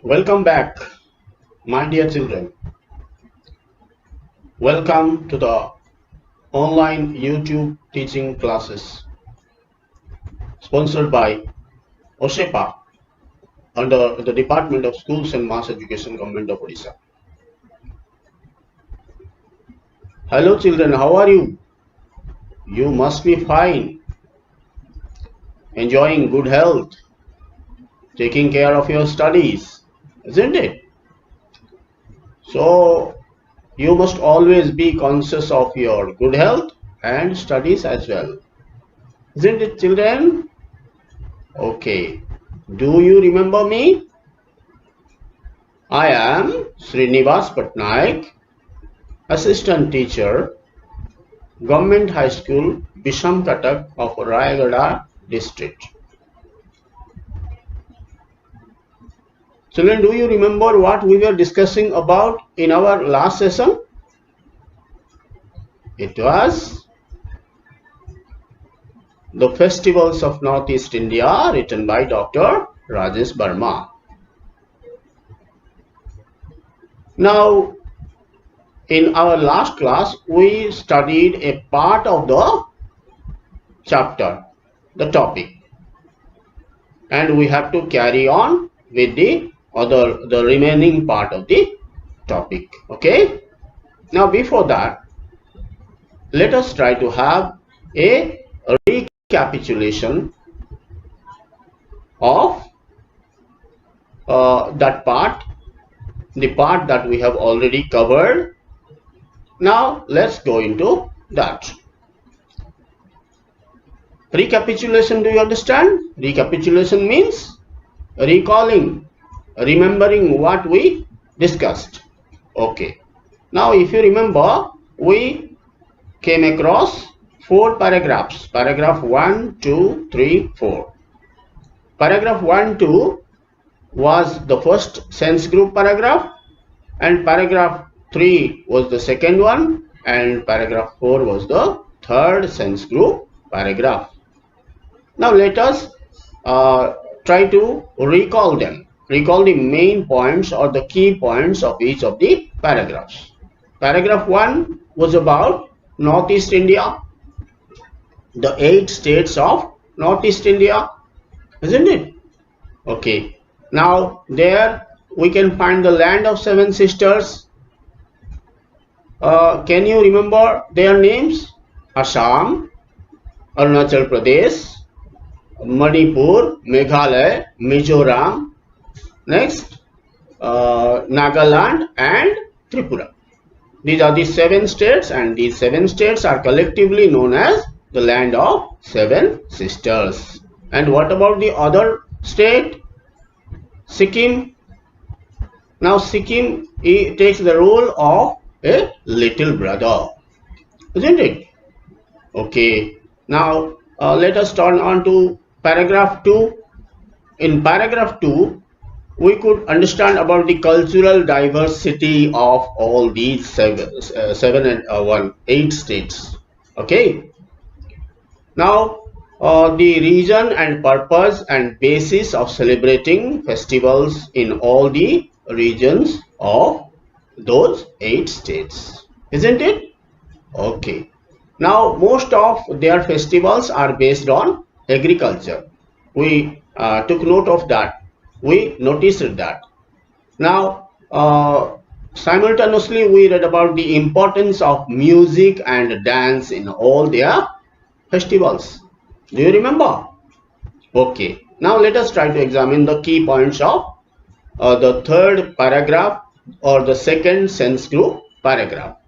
Welcome back, my dear children. Welcome to the online YouTube teaching classes sponsored by OSEPA under the Department of Schools and Mass Education, Government of Odisha. Hello children, how are you? You must be fine, enjoying good health, taking care of your studies, isn't it? So, you must always be conscious of your good health and studies as well. Isn't it, children? Okay. Do you remember me? I am Srinivas Patnaik, Assistant Teacher, Government High School, Bishamkatak of Rayagada District. Children, do you remember what we were discussing about in our last session? It was The Festivals of Northeast India, written by Dr. Rajesh Verma. Now, in our last class, we studied a part of the chapter, the topic, and we have to carry on with the remaining part of the topic. Okay. Now, before that, let us try to have a recapitulation of that part, the part that we have already covered. Now, let's go into that. Recapitulation, do you understand? Recapitulation means recalling, remembering what we discussed. Okay. Now, if you remember, we came across 4 paragraphs. Paragraph 1, 2, 3, 4. Paragraph 1, 2 was the first sense group paragraph, and paragraph 3 was the second one, and paragraph 4 was the third sense group paragraph. Now let us try to recall them. Recall the main points or the key points of each of the paragraphs. Paragraph 1 was about Northeast India, the 8 states of Northeast India, isn't it? Okay. Now there we can find the land of 7 sisters. Can you remember their names? Assam, Arunachal Pradesh, Manipur, Meghalaya, Mizoram, next Nagaland and Tripura. These are the 7 states, and these 7 states are collectively known as the land of 7 sisters. And what about the other state? Sikkim. Now Sikkim takes the role of a little brother, isn't it? Okay. Now let us turn on to paragraph 2. In paragraph 2, we could understand about the cultural diversity of all these 8 states. Okay. Now, the reason and purpose and basis of celebrating festivals in all the regions of those 8 states, isn't it? Okay. Now, most of their festivals are based on agriculture. We took note of that. We noticed that. Now, simultaneously, we read about the importance of music and dance in all their festivals. Do you remember? Okay. Now, let us try to examine the key points of the third paragraph or the second sense group paragraph.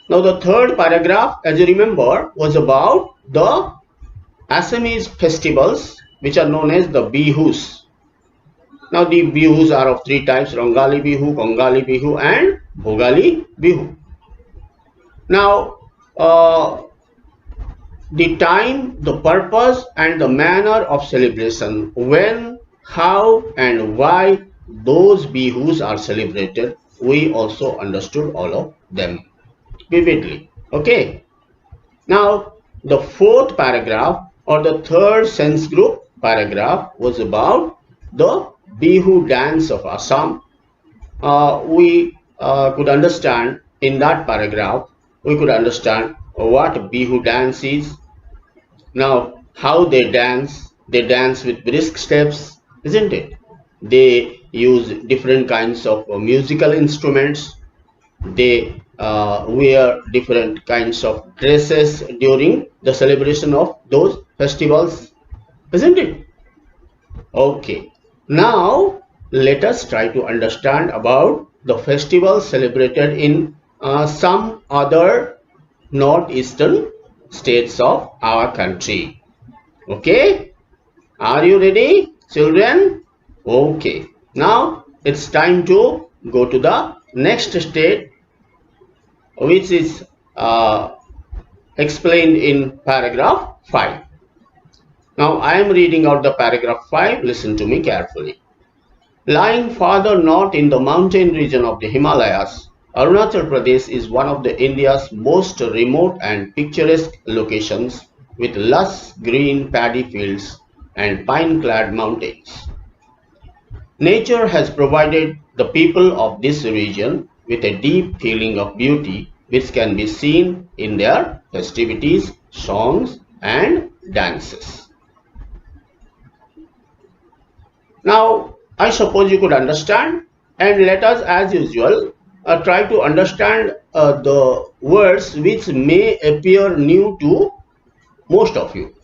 Now, the third paragraph, as you remember, was about the Assamese festivals, which are known as the Bihus. Now, the Bihus are of 3 types: Rangali Bihu, Kongali Bihu and Bhogali Bihu. Now, the time, the purpose and the manner of celebration, when, how and why those Bihus are celebrated, we also understood all of them vividly. Okay. Now, the fourth paragraph or the third sense group paragraph was about the Bihu dance of Assam. We could understand in that paragraph, we could understand what Bihu dance is. Now, how they dance with brisk steps, isn't it? They use different kinds of musical instruments. They wear different kinds of dresses during the celebration of those festivals, isn't it? Okay, now let us try to understand about the festivals celebrated in some other northeastern states of our country. Okay, are you ready, children? Okay, now it's time to go to the next state, which is explained in paragraph 5. Now I am reading out the paragraph 5. Listen to me carefully. Lying farther north in the mountain region of the Himalayas, Arunachal Pradesh is one of India's most remote and picturesque locations, with lush green paddy fields and pine-clad mountains. Nature has provided the people of this region with a deep feeling of beauty, which can be seen in their festivities, songs, and dances. Now, I suppose you could understand, and let us, as usual, try to understand the words which may appear new to most of you.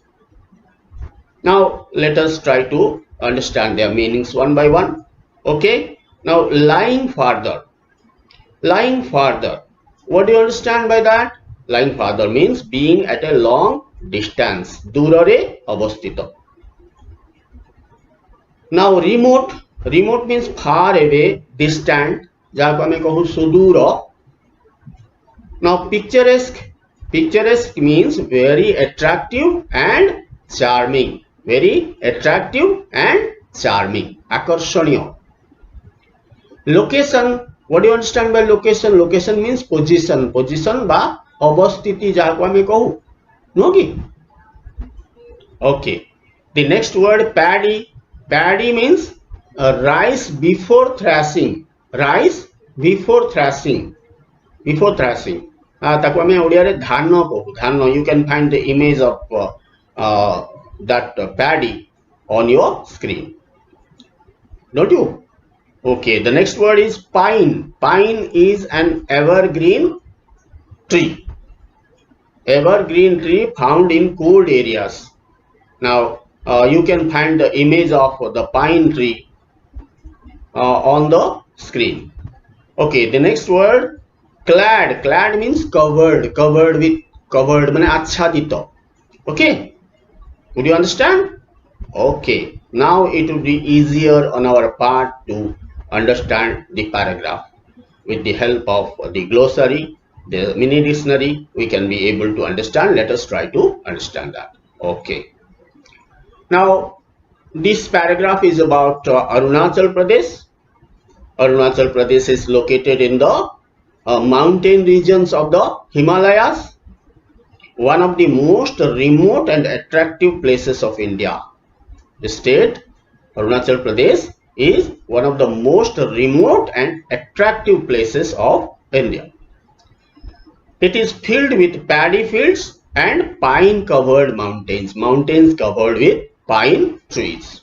Now, let us try to understand their meanings one by one. Okay, now lying farther. Lying farther. What do you understand by that? Lying farther means being at a long distance. Durare avastito. Now remote. Remote means far away, distant. Jaako ame kahu sudura. Now picturesque. Picturesque means very attractive and charming. Very attractive and charming. Akarshaniya. Location. What do you understand by location? Location means position. Position ba avasthiti jaako ame kahu. No ki? Okay. The next word paddy. Paddy means rice before thrashing. Rice before thrashing. Before thrashing. Taku ame odiyare dhano kahu. Dhano. You can find the image of that paddy on your screen. Don't you? Okay. The next word is pine. Pine is an evergreen tree. Evergreen tree found in cold areas. Now, you can find the image of the pine tree on the screen. Okay, the next word clad. Clad means covered. Covered with covered mane achchadito. Okay, would you understand? Okay, now it will be easier on our part to understand the paragraph. With the help of the glossary, the mini dictionary, we can be able to understand. Let us try to understand that. Okay. Now, this paragraph is about Arunachal Pradesh. Arunachal Pradesh is located in the mountain regions of the Himalayas, one of the most remote and attractive places of India. The state Arunachal Pradesh is one of the most remote and attractive places of India. It is filled with paddy fields and pine-covered mountains. Mountains covered with pine trees.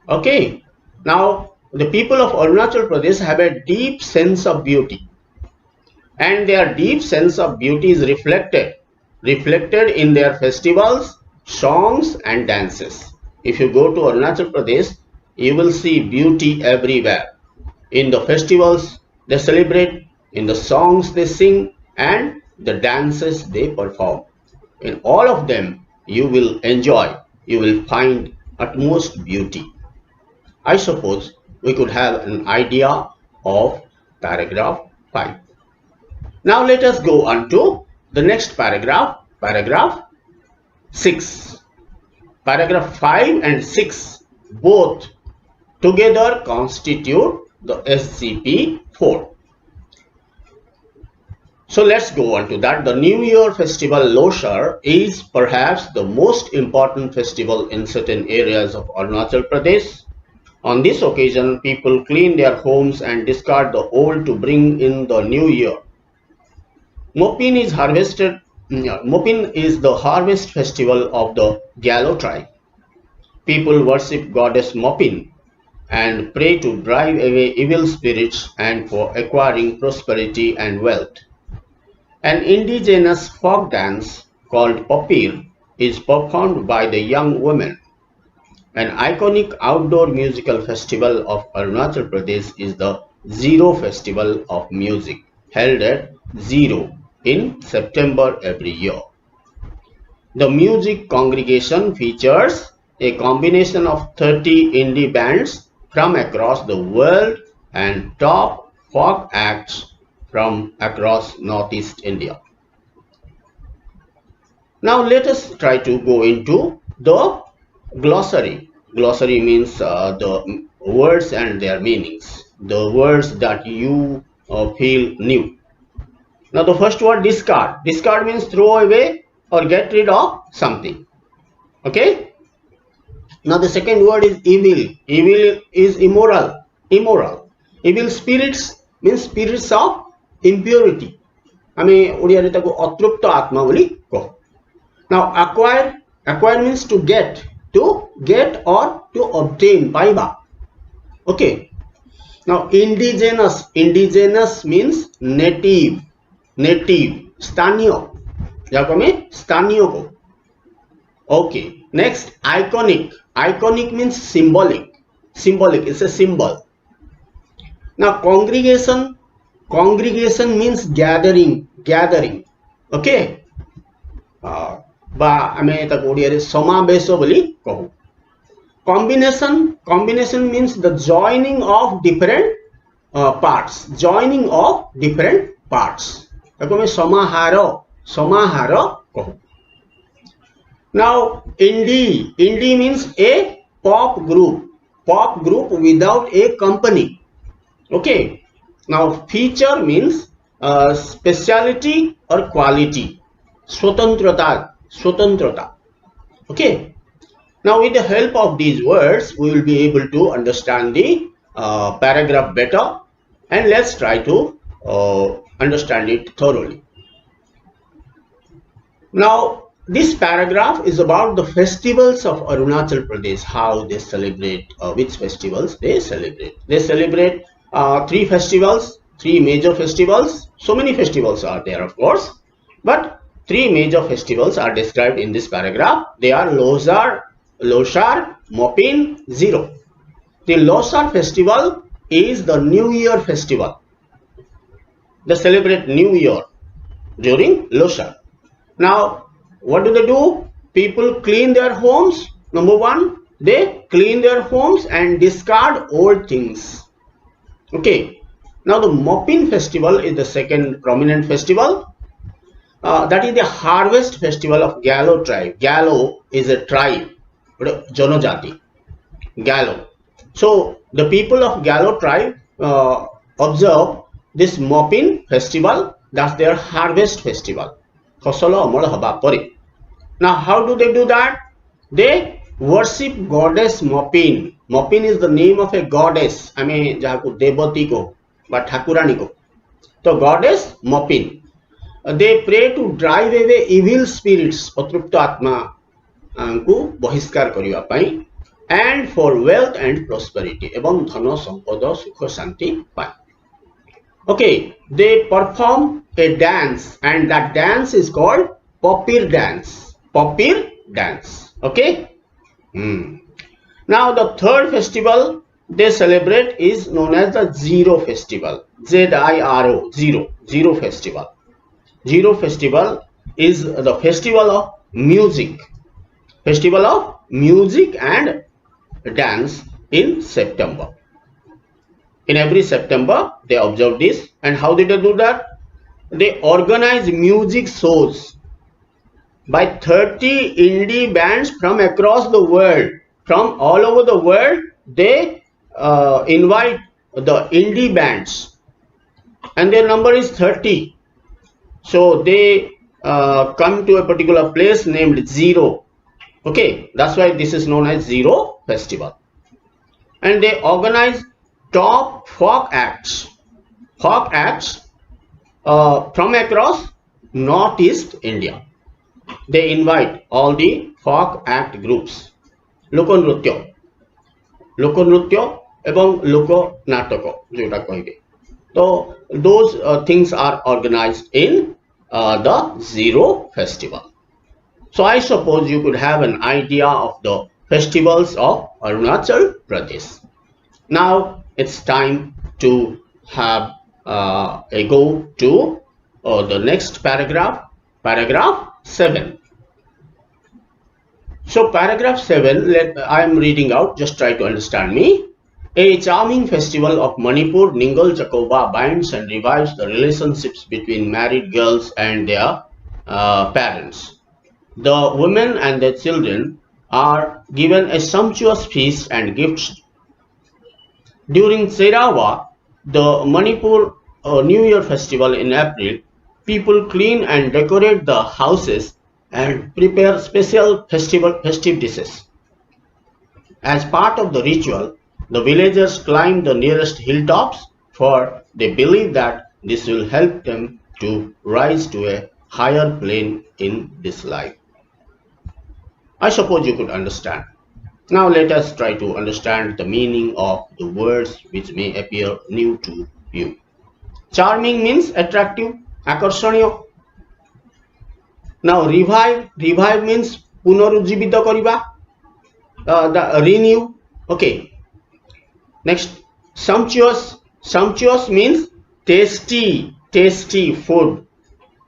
Okay, now the people of Arunachal Pradesh have a deep sense of beauty, and their deep sense of beauty is reflected in their festivals, songs and dances. If you go to Arunachal Pradesh, you will see beauty everywhere. In the festivals they celebrate, in the songs they sing, and the dances they perform. In all of them you will enjoy, you will find utmost beauty. I suppose we could have an idea of paragraph 5. Now let us go on to the next paragraph, paragraph 6. Paragraph 5 and 6 both together constitute the SCP 4. So let's go on to that. The New Year festival Losar is perhaps the most important festival in certain areas of Arunachal Pradesh. On this occasion, people clean their homes and discard the old to bring in the new year. Mopin is the harvest festival of the Gallo tribe. People worship goddess Mopin and pray to drive away evil spirits and for acquiring prosperity and wealth. An indigenous folk dance called Popir is performed by the young women. An iconic outdoor musical festival of Arunachal Pradesh is the Zero Festival of Music, held at Zero in September every year. The music congregation features a combination of 30 indie bands from across the world and top folk acts from across Northeast India. Now let us try to go into the glossary. Glossary means the words and their meanings, the words that you feel new. Now the first word, discard. Discard means throw away or get rid of something. Okay. Now the second word is evil. Evil is immoral. Immoral. Evil spirits means spirits of impurity. आमे ओडिया रे ताको अतृप्त आत्मा बोली कहो. Now acquire. Acquire means to get or to obtain, पाइबा. Okay. Now indigenous. Indigenous means native. Native. स्थानीय. जाको हमें स्थानीय को. Okay. Next, iconic. Iconic means symbolic. Symbolic is a symbol. Now congregation. Congregation means gathering. Gathering. Okay. बा आमे ताको ओडिया रे समावेश बोली कहू. Combination. Combination means the joining of different parts. Joining of different parts. ताको हमें समाहार. समाहार कहू. Now indie. Indie means a pop group. Pop group without a company. Okay. Now feature means speciality or quality. Swatantrata. Swatantrata. Okay. Now with the help of these words, we will be able to understand the paragraph better, and let's try to understand it thoroughly. Now this paragraph is about the festivals of Arunachal Pradesh, how they celebrate, which festivals they celebrate. They celebrate three festivals, three major festivals. So many festivals are there, of course, but three major festivals are described in this paragraph. They are Lohsar, Mopin, Zero. The Lohsar festival is the New Year festival. They celebrate New Year during Lohsar. Now, what do? People clean their homes. Number one, they clean their homes and discard old things. Okay. Now the Mopin festival is the second prominent festival. That is the harvest festival of Gallo tribe. Gallo is a tribe, Janojati. Gallo. So the people of Gallo tribe observe this Mopin festival. That's their harvest festival. Now how do they do that? They worship goddess Mopin. Mopin is the name of a goddess. I mean, jahaku Devati ko, but Thakurani ko. So goddess Mopin. They pray to drive away evil spirits, अतृप्त आत्मा को बहिष्कार करिवा पाई, and for wealth and prosperity, एवं धन संपद सुख शांति पाई. Okay, they perform a dance, and that dance is called Popir dance. Popir dance. Okay. Now the third festival they celebrate is known as the Zero festival. Z-I-R-O. Zero festival. Zero festival is the festival of music. Festival of music and dance in September. In every September they observe this. And how did they do that? They organize music shows by 30 indie bands from across the world. From all over the world, they invite the indie bands, and their number is 30. So they come to a particular place named Zero. Okay, that's why this is known as Zero festival. and they organize top folk acts from across northeast India. They invite all the folk act groups, लोकनृत्य एवं लोक नाटक जोटा कहिबे. So those things are organized in the Zero festival. So I suppose you could have an idea of the festivals of Arunachal Pradesh. Now it's time to have a go to the next paragraph, paragraph 7. So paragraph 7, I am reading out, just try to understand me. A charming festival of Manipur, Ningal Chakoba, binds and revives the relationships between married girls and their parents. The women and their children are given a sumptuous feast and gifts. During Serawa, the Manipur New Year festival in April, people clean and decorate the houses and prepare special festive dishes. As part of the ritual, the villagers climb the nearest hilltops, for they believe that this will help them to rise to a higher plane in this life. I suppose you could understand. Now let us try to understand the meaning of the words which may appear new to you. Charming means attractive, akarsaniya. Now revive means punarujjibita kariba, renew. Okay. Next, sumptuous means tasty food.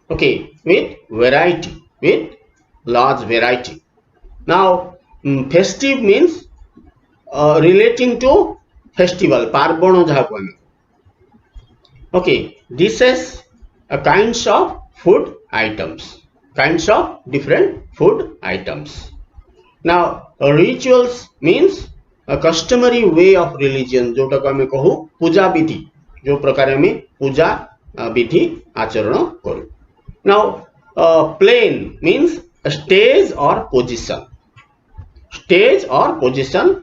Okay, with large variety. Now festive means relating to festival, parbono jaha kohame. Okay, dishes kinds of food items, kinds of different food items. Now rituals means a customary way of religion, जोटा को हमें कहू पूजा विधि, जो प्रकार में पूजा विधि आचरण करू. Now plane means a stage or position,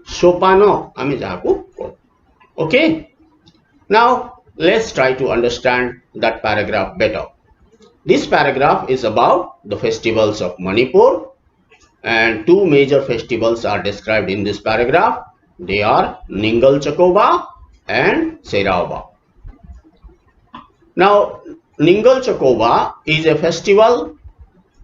सोपान हमें जहाँ को कहू. Okay, now let's try to understand that paragraph better. This paragraph is about the festivals of Manipur, and two major festivals are described in this paragraph. They are Ningal Chakoba and Serawa. Now Ningal Chakoba is a festival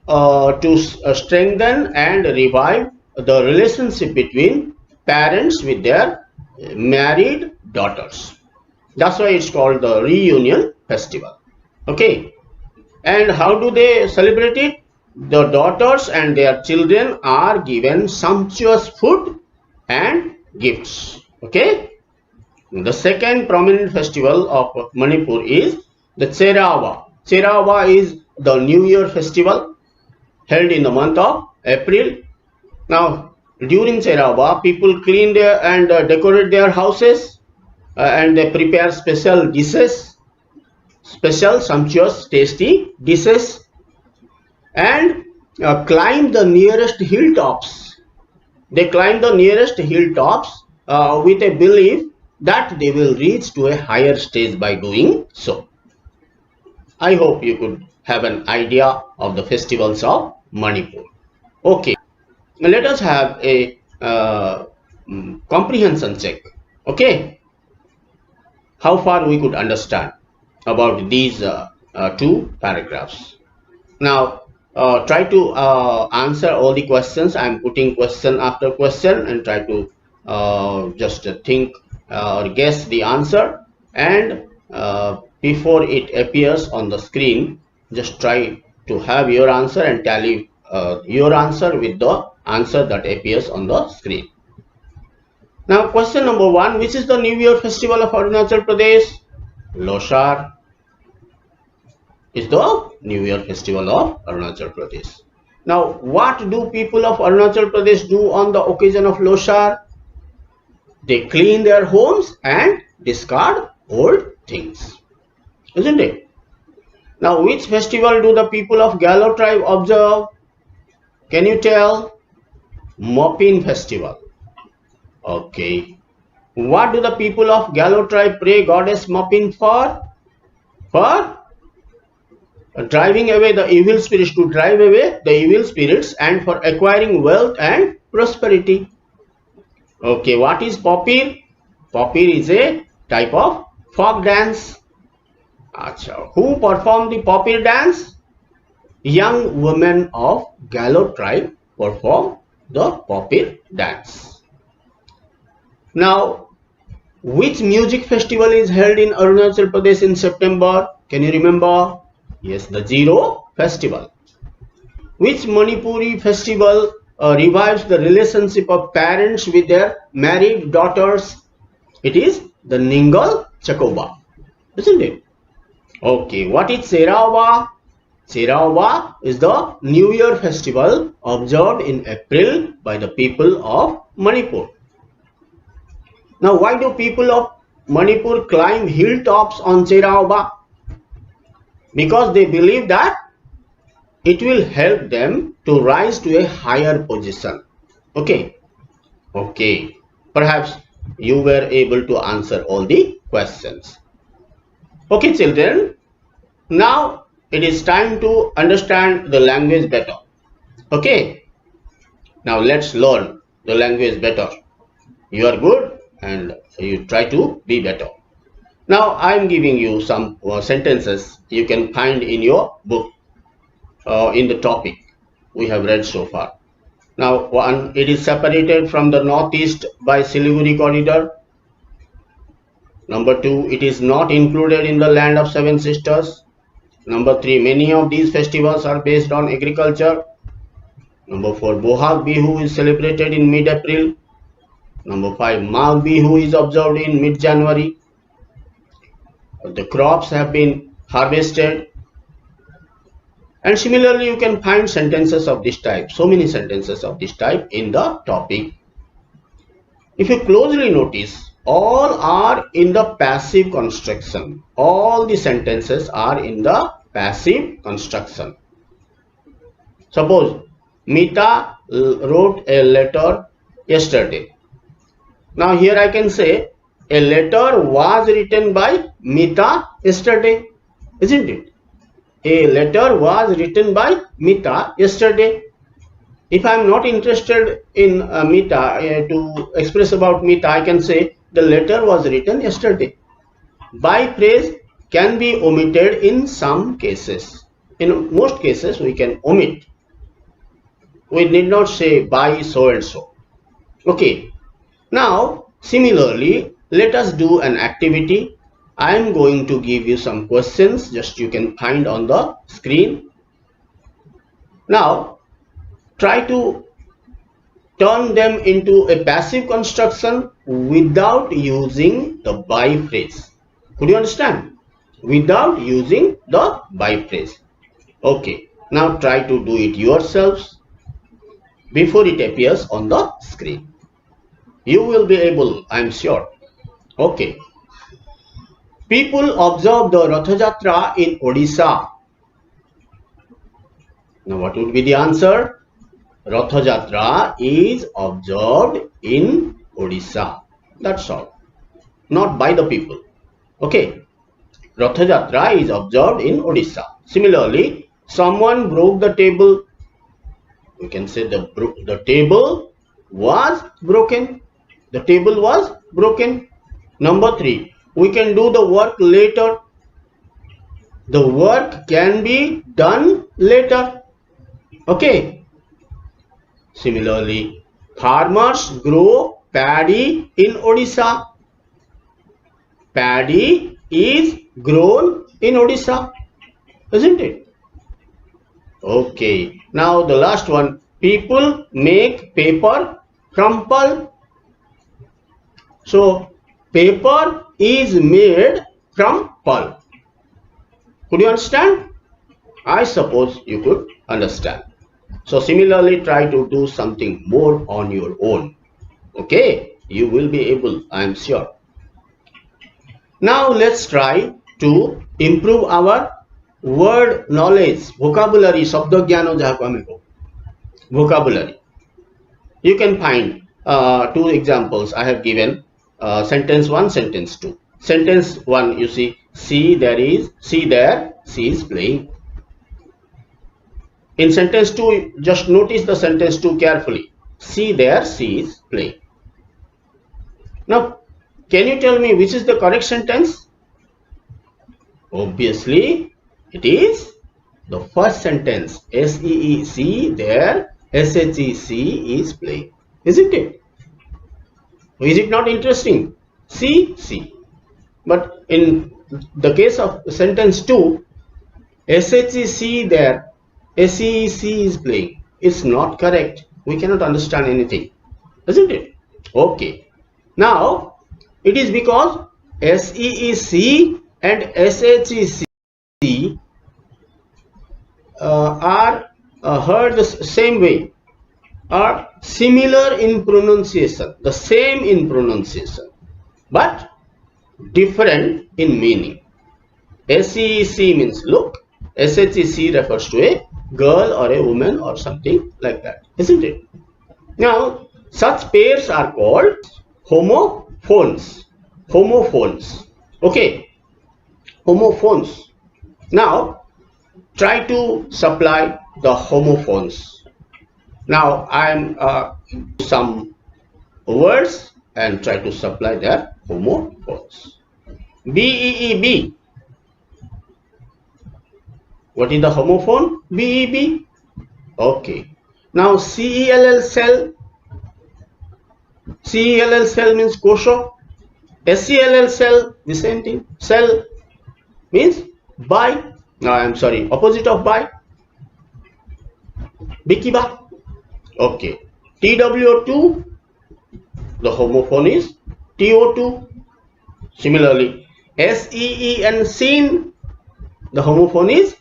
to strengthen and revive the relationship between parents with their married daughters. That's why it's called the reunion festival. Okay, and how do they celebrate it? The daughters and their children are given sumptuous food and gifts. Okay, the second prominent festival of Manipur is the Serawa. Serawa is the New Year festival held in the month of April. Now during Serawa, people clean their and decorate their houses and they prepare special dishes, special sumptuous tasty dishes, and climb the nearest hilltops. They climb the nearest hilltops with a belief that they will reach to a higher stage by doing so. I hope you could have an idea of the festivals of Manipur. Okay, let us have a comprehension check. Okay, how far we could understand about these two paragraphs. Now try to answer all the questions. I am putting question after question and try to just think or guess the answer, and before it appears on the screen, just try to have your answer and tally your answer with the answer that appears on the screen. Now question number 1, which is the New Year festival of Arunachal Pradesh? Loshar is the New Year festival of Arunachal Pradesh. Now what do people of Arunachal Pradesh do on the occasion of Loshar? They clean their homes and discard old things, isn't it? Now which festival do the people of Galo tribe observe? Can you tell? Mopin festival. Okay. What do the people of Gallo tribe pray goddess Muppin for? For driving away the evil spirits, to drive away the evil spirits, and for acquiring wealth and prosperity. Okay, what is Popir? Popir is a type of folk dance. Achha. Who performed the Popir dance? Young women of Gallo tribe perform the Popir dance. Now, which music festival is held in Arunachal Pradesh in September? Can you remember? Yes, the Zero festival. Which Manipuri festival revives the relationship of parents with their married daughters? It is the Ningal Chakoba, isn't it? Okay, what is Serawa? Serawa is the New Year festival observed in April by the people of Manipur. Now, why do people of Manipur climb hilltops on Serawa? Because they believe that it will help them to rise to a higher position. Okay. Okay. Perhaps you were able to answer all the questions. Okay, children. Now it is time to understand the language better. Okay. Now let's learn the language better. You are good and you try to be better. Now I am giving you some sentences you can find in your book in the topic we have read so far. Now, one, it is separated from the northeast by Siliguri corridor. Number 2, it is not included in the land of seven sisters. Number 3, many of these festivals are based on agriculture. Number 4, Bohag Bihu is celebrated in mid-April. Number 5, Magh Bihu is observed in mid-January. The crops have been harvested. And similarly, you can find sentences of this type, so many sentences of this type in the topic. If you closely notice, all are in the passive construction. All the sentences are in the passive construction. Suppose, Mita wrote a letter yesterday. Now here I can say, a letter was written by Mita yesterday, isn't it? A letter was written by Mita yesterday. If I am not interested in Mita, to express about Mita, I can say the letter was written yesterday. By phrase can be omitted in some cases. In most cases, we can omit. We need not say by so and so. Okay. Now, similarly, let us do an activity. I am going to give you some questions, just you can find on the screen. Now, try to turn them into a passive construction without using the by phrase. Could you understand? Without using the by phrase. Okay, now try to do it yourselves before it appears on the screen. You will be able, I am sure. Okay. People observe the Ratha Jatra in Odisha. Now what would be the answer? Ratha Jatra is observed in Odisha. That's all. Not by the people. Okay. Ratha Jatra is observed in Odisha. Similarly, someone broke the table. We can say the table was broken. The table was broken. Number 3. We can do the work later. The work can be done later. Okay. Similarly, farmers grow paddy in Odisha. Paddy is grown in Odisha, isn't it? Okay. Now the last one. People make paper from pulp. So, paper is made from pulp. Could you understand? I suppose you could understand. So similarly, try to do something more on your own. Okay, you will be able, I am sure. Now let's try to improve our word knowledge, vocabulary, shabda gyano jahaku ame ko. Vocabulary. You can find 2 examples I have given sentence 1, sentence 2. Sentence 1, you see, see there, she is playing. In sentence 2, just notice the sentence 2 carefully. See there, she is playing. Now, can you tell me which is the correct sentence? Obviously, it is the first sentence. See there, she is playing. Isn't it? Is it not interesting? See. But in the case of sentence 2, see there, she is playing. It's not correct. We cannot understand anything. Isn't it? Okay. Now, it is because SEEC and SHEC are heard the same way, are similar in pronunciation, the same in pronunciation, but different in meaning. SEEC means look, SHEC refers to a girl or a woman or something like that, isn't it? Now, such pairs are called homophones. Okay, homophones. Now, try to supply the homophones. Now, I am some words and try to supply their homophones. BEEB. What is the homophone? BEB. Okay. Now, CELL cell. CELL cell means kosho. SELL cell, the same thing. Cell means bi. No, I am sorry, opposite of bi. Bikiba. Okay. TWO2, the homophone is TO2. Similarly, SEEN, seen, the homophone is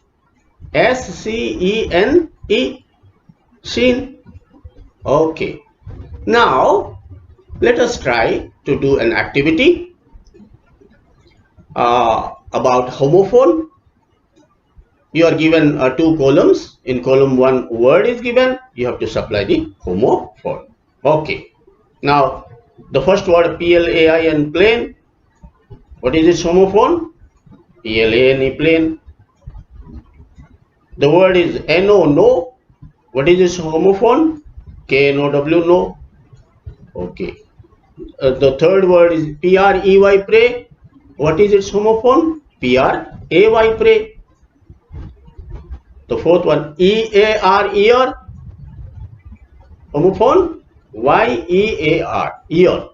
SCENE, seen. Okay. Now, let us try to do an activity about homophone. You are given 2 columns. In column 1, word is given. You have to supply the homophone. Okay. Now, the first word PLAIN, plane. What is its homophone? PLANE, plane. The word is NO, no. What is its homophone? KNOW, no. Okay. The third word is PREY, pray. What is its homophone? PRAY, pray. The fourth one, EAR, ear. Homophone? YEAR, ear.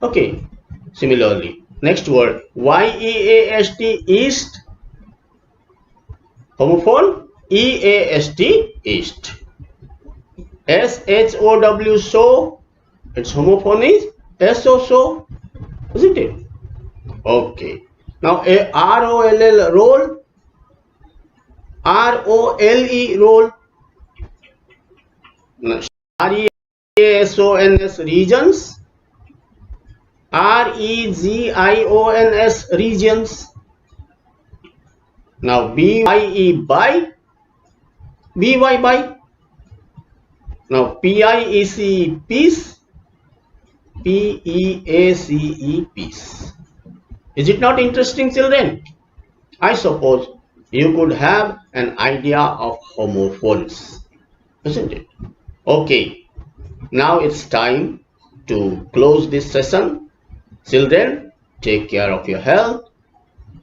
Okay. Similarly, next word, YEAST, east. Homophone? EAST, east. SHOW, so. Its homophone is SO, isn't it? Okay. Now, a ROLL, roll. ROLE, roll. REASONS, regions. REGIONS, regions. Now, BYE, by. BY, by. Now, PIEC, peace. PEACE, peace. Is it not interesting, children? I suppose you could have an idea of homophones, isn't it? Okay, now it's time to close this session. Children, take care of your health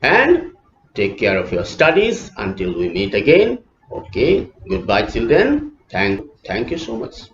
and take care of your studies until we meet again. Okay, goodbye, children. Thank you so much.